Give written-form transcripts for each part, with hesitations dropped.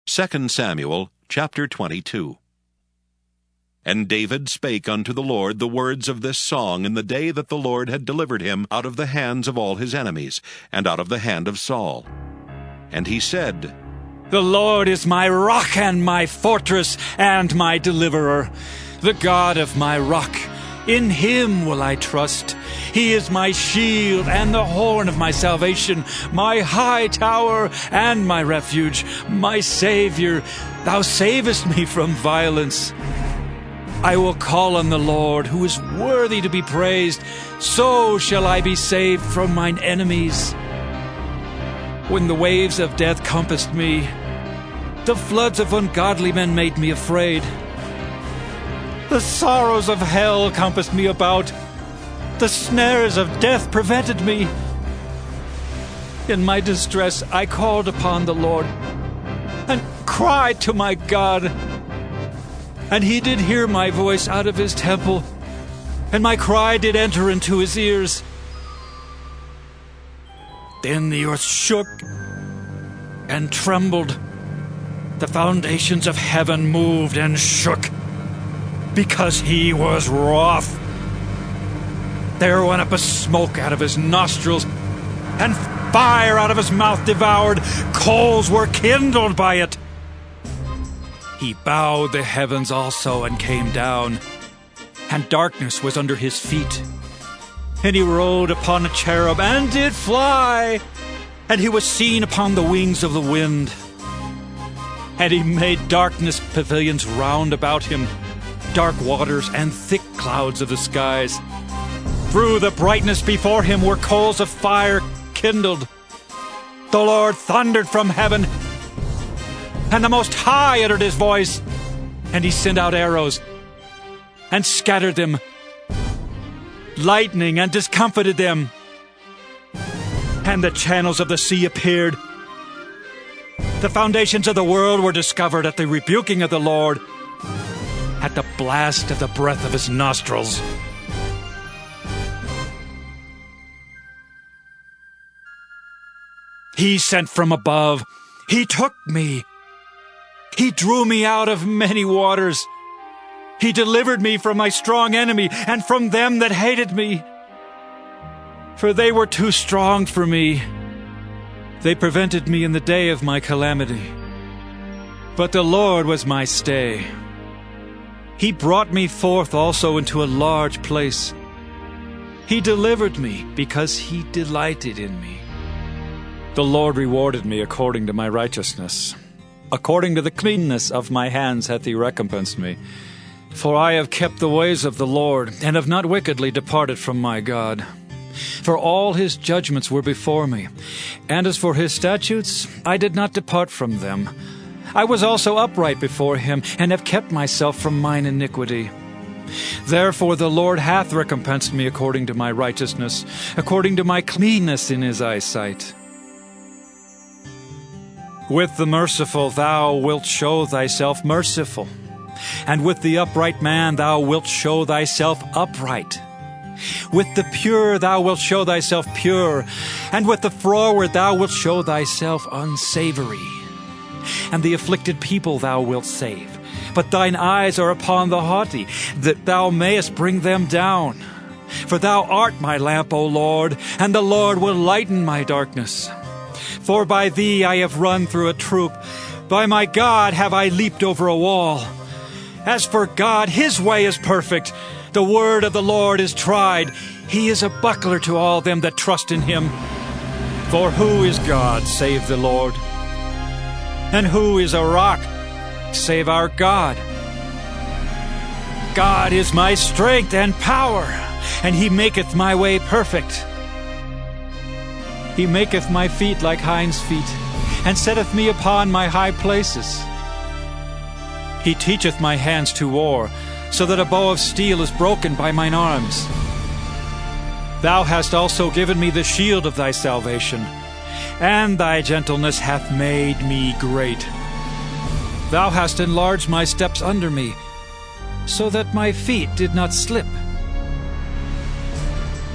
2 Samuel chapter 22. And David spake unto the Lord the words of this song in the day that the Lord had delivered him out of the hands of all his enemies, and out of the hand of Saul. And he said, The Lord is my rock and my fortress and my deliverer, the God of my rock. In him will I trust. He is my shield and the horn of my salvation, my high tower and my refuge, my Savior. Thou savest me from violence. I will call on the Lord, who is worthy to be praised. So shall I be saved from mine enemies. When the waves of death compassed me, the floods of ungodly men made me afraid. The sorrows of hell compassed me about. The snares of death prevented me. In my distress I called upon the Lord and cried to my God. And he did hear my voice out of his temple, and my cry did enter into his ears. Then the earth shook and trembled. The foundations of heaven moved and shook, because he was wroth. There went up a smoke out of his nostrils, and fire out of his mouth devoured. Coals were kindled by it. He bowed the heavens also and came down, and darkness was under his feet. And he rode upon a cherub and did fly, and he was seen upon the wings of the wind. And he made darkness pavilions round about him, dark waters and thick clouds of the skies. Through the brightness before him were coals of fire kindled. The Lord thundered from heaven, and the Most High uttered his voice, and he sent out arrows and scattered them, lightning and discomfited them. And the channels of the sea appeared. The foundations of the world were discovered at the rebuking of the Lord, at the blast of the breath of his nostrils. He sent from above. He took me. He drew me out of many waters. He delivered me from my strong enemy and from them that hated me. For they were too strong for me. They prevented me in the day of my calamity. But the Lord was my stay. He brought me forth also into a large place. He delivered me because he delighted in me. The Lord rewarded me according to my righteousness. According to the cleanness of my hands hath he recompensed me. For I have kept the ways of the Lord, and have not wickedly departed from my God. For all his judgments were before me, and as for his statutes, I did not depart from them. I was also upright before him, and have kept myself from mine iniquity. Therefore the Lord hath recompensed me according to my righteousness, according to my cleanness in his eyesight. With the merciful thou wilt show thyself merciful, and with the upright man thou wilt show thyself upright. With the pure thou wilt show thyself pure, and with the froward thou wilt show thyself unsavory. And the afflicted people thou wilt save, but thine eyes are upon the haughty, that thou mayest bring them down. For thou art my lamp, O Lord, and the Lord will lighten my darkness. For by thee I have run through a troop, by my God have I leaped over a wall. As for God, his way is perfect. The word of the Lord is tried. He is a buckler to all them that trust in him. For who is God save the Lord? And who is a rock save our God? God is my strength and power, and he maketh my way perfect. He maketh my feet like hinds' feet, and setteth me upon my high places. He teacheth my hands to war, so that a bow of steel is broken by mine arms. Thou hast also given me the shield of thy salvation, and thy gentleness hath made me great. Thou hast enlarged my steps under me, so that my feet did not slip.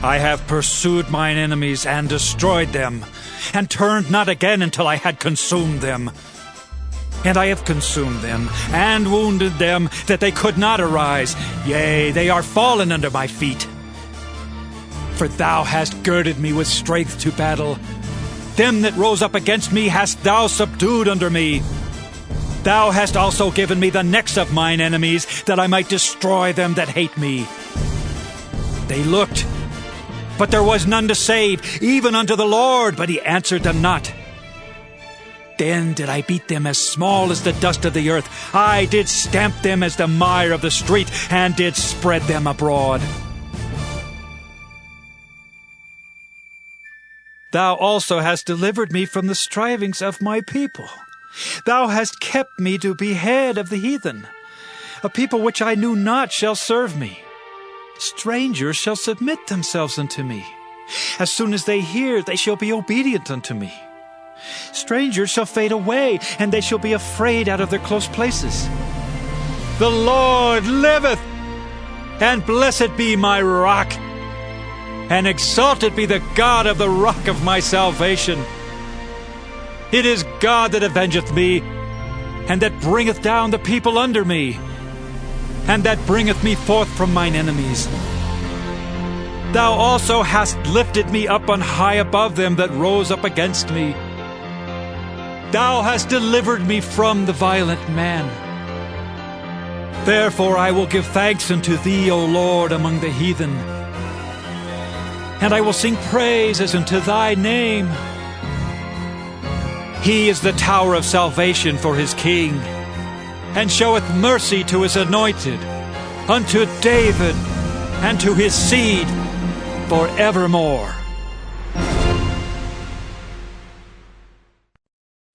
I have pursued mine enemies and destroyed them, and turned not again until I had consumed them. And I have consumed them, and wounded them, that they could not arise. Yea, they are fallen under my feet. For thou hast girded me with strength to battle. Them that rose up against me hast thou subdued under me. Thou hast also given me the necks of mine enemies, that I might destroy them that hate me. They looked, but there was none to save, even unto the Lord, but he answered them not. Then did I beat them as small as the dust of the earth. I did stamp them as the mire of the street, and did spread them abroad. Thou also hast delivered me from the strivings of my people. Thou hast kept me to be head of the heathen. A people which I knew not shall serve me. Strangers shall submit themselves unto me. As soon as they hear, they shall be obedient unto me. Strangers shall fade away, and they shall be afraid out of their close places. The Lord liveth, and blessed be my rock, and exalted be the God of the rock of my salvation. It is God that avengeth me, and that bringeth down the people under me, and that bringeth me forth from mine enemies. Thou also hast lifted me up on high above them that rose up against me. Thou hast delivered me from the violent man. Therefore I will give thanks unto thee, O Lord, among the heathen. And I will sing praises unto thy name. He is the tower of salvation for his king, and showeth mercy to his anointed, unto David, and to his seed forevermore.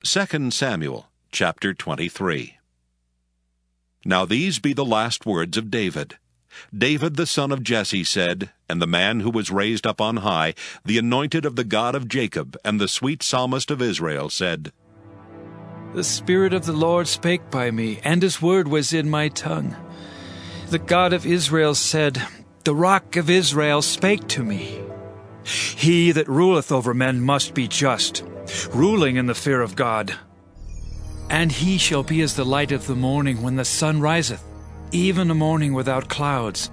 2 Samuel, chapter 23. Now these be the last words of David. David the son of Jesse said, and the man who was raised up on high, the anointed of the God of Jacob, and the sweet psalmist of Israel, said, The Spirit of the Lord spake by me, and his word was in my tongue. The God of Israel said, The rock of Israel spake to me. He that ruleth over men must be just, ruling in the fear of God. And he shall be as the light of the morning when the sun riseth, even a morning without clouds,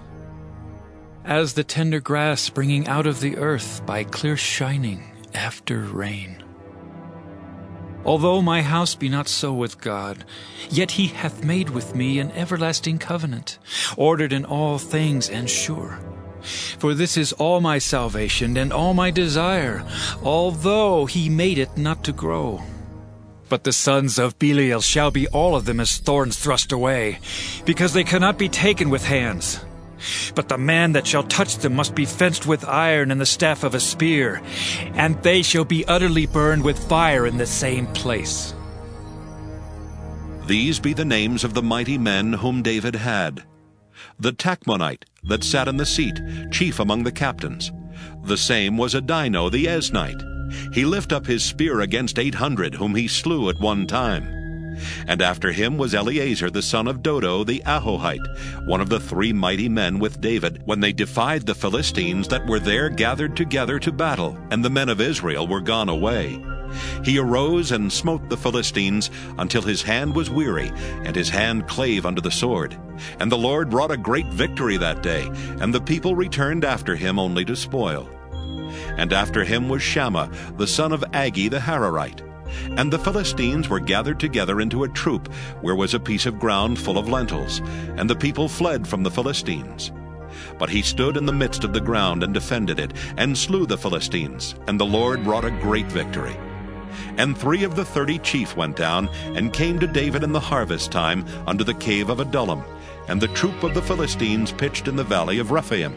as the tender grass springing out of the earth by clear shining after rain. Although my house be not so with God, yet he hath made with me an everlasting covenant, ordered in all things and sure. For this is all my salvation and all my desire, although he made it not to grow. But the sons of Belial shall be all of them as thorns thrust away, because they cannot be taken with hands. But the man that shall touch them must be fenced with iron and the staff of a spear, and they shall be utterly burned with fire in the same place. These be the names of the mighty men whom David had. The Tachmonite that sat in the seat, chief among the captains. The same was Adino the Eznite. He lift up his spear against 800, whom he slew at one time. And after him was Eleazar the son of Dodo the Ahohite, one of the 3 mighty men with David, when they defied the Philistines that were there gathered together to battle, and the men of Israel were gone away. He arose and smote the Philistines until his hand was weary, and his hand clave unto the sword. And the Lord wrought a great victory that day, and the people returned after him only to spoil. And after him was Shammah the son of Agi the Hararite. And the Philistines were gathered together into a troop, where was a piece of ground full of lentils, and the people fled from the Philistines. But he stood in the midst of the ground and defended it, and slew the Philistines, and the Lord wrought a great victory. And 3 of the 30 chief went down, and came to David in the harvest time unto the cave of Adullam, and the troop of the Philistines pitched in the valley of Rephaim.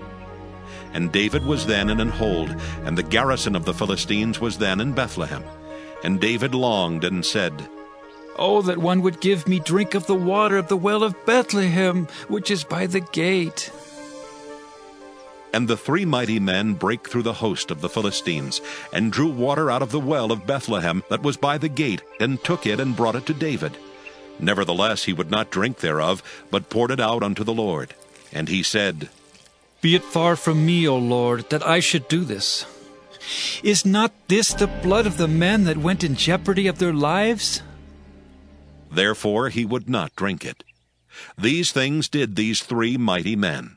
And David was then in an hold, and the garrison of the Philistines was then in Bethlehem. And David longed and said, Oh, that one would give me drink of the water of the well of Bethlehem, which is by the gate. And the 3 mighty men brake through the host of the Philistines, and drew water out of the well of Bethlehem that was by the gate, and took it and brought it to David. Nevertheless he would not drink thereof, but poured it out unto the Lord. And he said, Be it far from me, O Lord, that I should do this. Is not this the blood of the men that went in jeopardy of their lives? Therefore he would not drink it. These things did these 3 mighty men.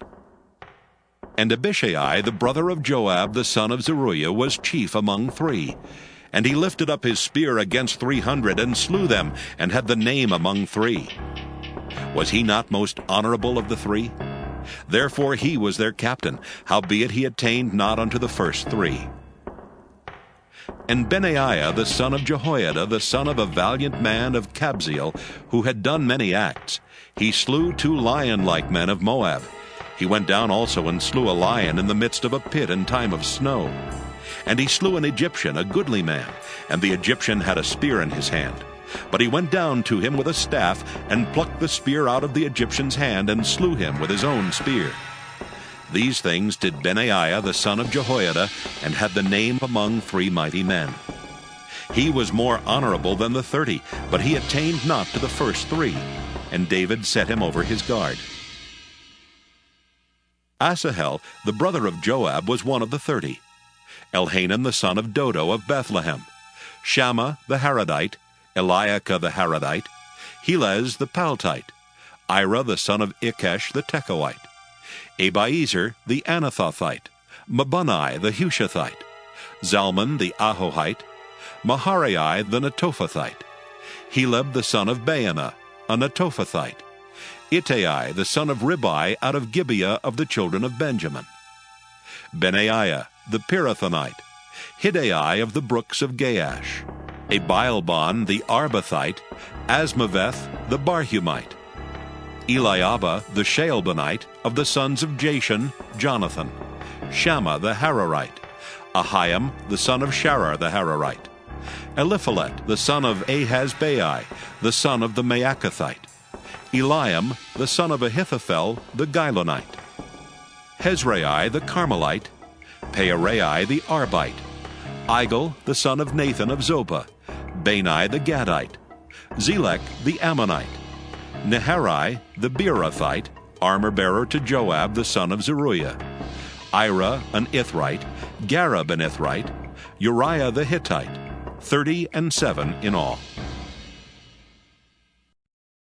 And Abishai, the brother of Joab, the son of Zeruiah, was chief among 3. And he lifted up his spear against 300, and slew them, and had the name among 3. Was he not most honorable of the 3? Therefore he was their captain, howbeit he attained not unto the first 3. And Benaiah the son of Jehoiada, the son of a valiant man of Kabzeel, who had done many acts, he slew 2 lion-like men of Moab. He went down also and slew a lion in the midst of a pit in time of snow. And he slew an Egyptian, a goodly man, and the Egyptian had a spear in his hand. But he went down to him with a staff, and plucked the spear out of the Egyptian's hand, and slew him with his own spear. These things did Benaiah the son of Jehoiada, and had the name among 3 mighty men. He was more honorable than the 30, but he attained not to the first 3, and David set him over his guard. Asahel, the brother of Joab, was one of the 30. Elhanan the son of Dodo of Bethlehem, Shammah the Haradite, Eliakah the Haradite, Helez the Paltite, Ira the son of Ikesh the Tekoite, Abiezer the Anathothite, Mabunai the Hushathite, Zalmon the Ahohite, Maharai the Netophathite, Heleb the son of Baanah, a Netophathite, Ittai the son of Ribai out of Gibeah of the children of Benjamin, Benaiah the Pirathonite, Hiddai of the brooks of Gaash, Abialbon the Arbathite, Asmaveth the Barhumite, Eliabah the Shaalbonite of the sons of Jashan, Jonathan, Shammah the Hararite, Ahiam the son of Sharar the Hararite, Eliphalet the son of Ahasbai, the son of the Maacathite, Eliam the son of Ahithophel the Gilonite, Hezrai the Carmelite, Pearai the Arbite, Igel the son of Nathan of Zopah, Bani the Gadite, Zelek the Ammonite, Neharai the Beerothite, armor-bearer to Joab the son of Zeruiah, Ira an Ithrite, Gareb an Ithrite, Uriah the Hittite, 37 in all.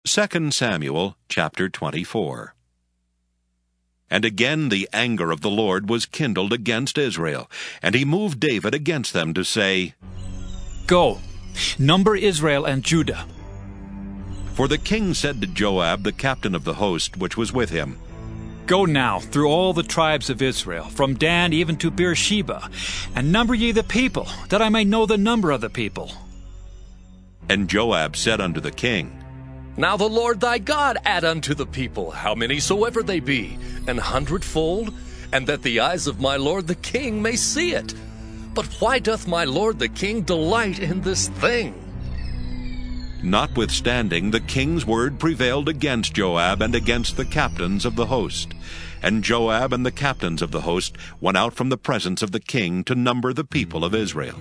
2 Samuel chapter 24. And again the anger of the Lord was kindled against Israel, and he moved David against them to say, Go, number Israel and Judah. For the king said to Joab, the captain of the host which was with him, Go now through all the tribes of Israel, from Dan even to Beersheba, and number ye the people, that I may know the number of the people. And Joab said unto the king, Now the Lord thy God add unto the people, how many soever they be, 100-fold, and that the eyes of my lord the king may see it. But why doth my lord the king delight in this thing? Notwithstanding, the king's word prevailed against Joab and against the captains of the host. And Joab and the captains of the host went out from the presence of the king to number the people of Israel.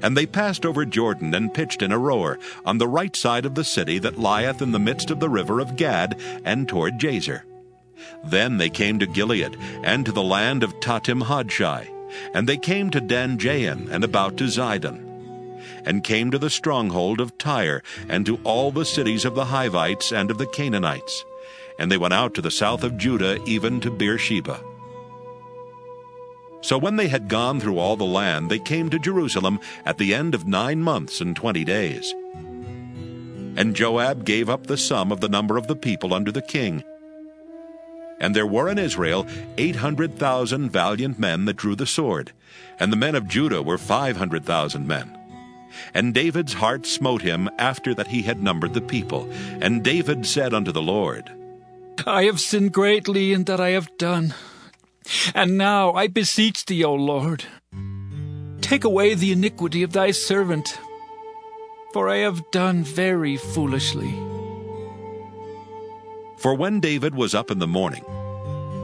And they passed over Jordan and pitched in Aroer, on the right side of the city that lieth in the midst of the river of Gad, and toward Jazer. Then they came to Gilead, and to the land of Tatim-Hodshai. And they came to Dan-Jain, and about to Zidon, and came to the stronghold of Tyre, and to all the cities of the Hivites and of the Canaanites. And they went out to the south of Judah, even to Beersheba. So when they had gone through all the land, they came to Jerusalem at the end of 9 months and 20 days. And Joab gave up the sum of the number of the people unto the king. And there were in Israel 800,000 valiant men that drew the sword, and the men of Judah were 500,000 men. And David's heart smote him after that he had numbered the people. And David said unto the Lord, I have sinned greatly in that I have done. And now I beseech thee, O Lord, take away the iniquity of thy servant, for I have done very foolishly. For when David was up in the morning,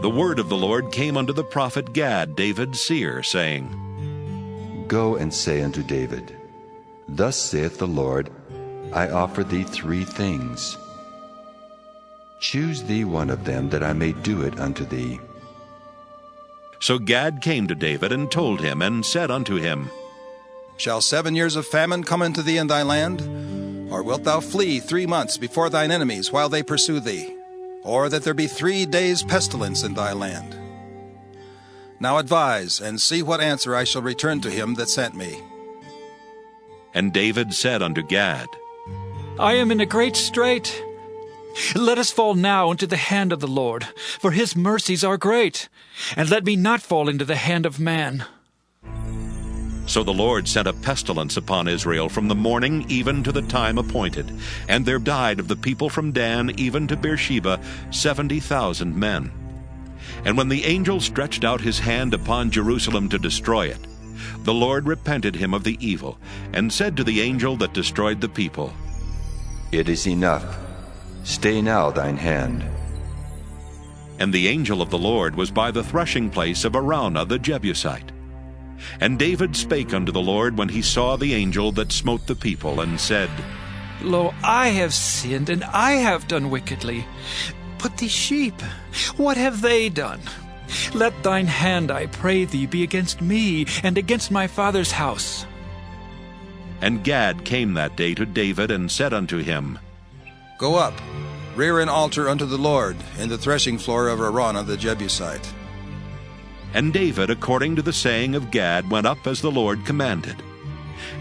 the word of the Lord came unto the prophet Gad, David's seer, saying, Go and say unto David, Thus saith the Lord, I offer thee 3 things. Choose thee one of them, that I may do it unto thee. So Gad came to David and told him, and said unto him, Shall 7 years of famine come into thee in thy land? Or wilt thou flee 3 months before thine enemies while they pursue thee? Or that there be 3 days' pestilence in thy land? Now advise, and see what answer I shall return to him that sent me. And David said unto Gad, I am in a great strait. Let us fall now into the hand of the Lord, for his mercies are great, and let me not fall into the hand of man. So the Lord sent a pestilence upon Israel from the morning even to the time appointed, and there died of the people from Dan even to Beersheba 70,000 men. And when the angel stretched out his hand upon Jerusalem to destroy it, the Lord repented him of the evil, and said to the angel that destroyed the people, It is enough. Stay now thine hand. And the angel of the Lord was by the threshing place of Araunah the Jebusite. And David spake unto the Lord when he saw the angel that smote the people, and said, Lo, I have sinned, and I have done wickedly. But these sheep, what have they done? Let thine hand, I pray thee, be against me, and against my father's house. And Gad came that day to David, and said unto him, Go up, rear an altar unto the Lord in the threshing floor of Araunah the Jebusite. And David, according to the saying of Gad, went up as the Lord commanded.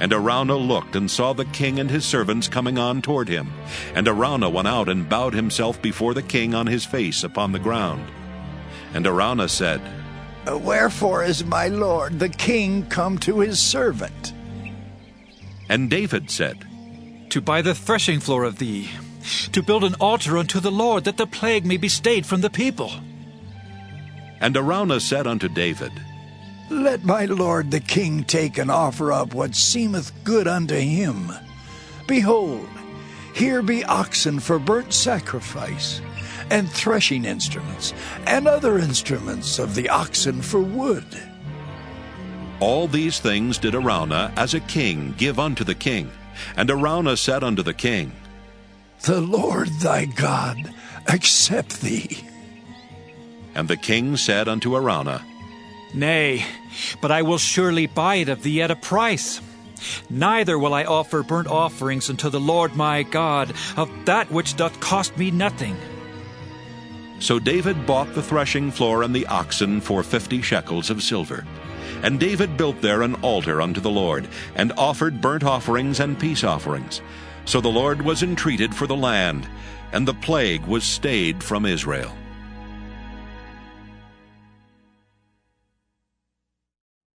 And Araunah looked, and saw the king and his servants coming on toward him. And Araunah went out, and bowed himself before the king on his face upon the ground. And Araunah said, Wherefore is my lord the king come to his servant? And David said, To buy the threshing floor of thee, to build an altar unto the Lord, that the plague may be stayed from the people. And Araunah said unto David, Let my lord the king take and offer up what seemeth good unto him. Behold, here be oxen for burnt sacrifice, and threshing instruments, and other instruments of the oxen for wood. All these things did Araunah as a king give unto the king. And Araunah said unto the king, The Lord thy God accept thee. And the king said unto Araunah, Nay, but I will surely buy it of thee at a price. Neither will I offer burnt offerings unto the Lord my God of that which doth cost me nothing. So David bought the threshing floor and the oxen for 50 shekels of silver. And David built there an altar unto the Lord, and offered burnt offerings and peace offerings. So the Lord was entreated for the land, and the plague was stayed from Israel.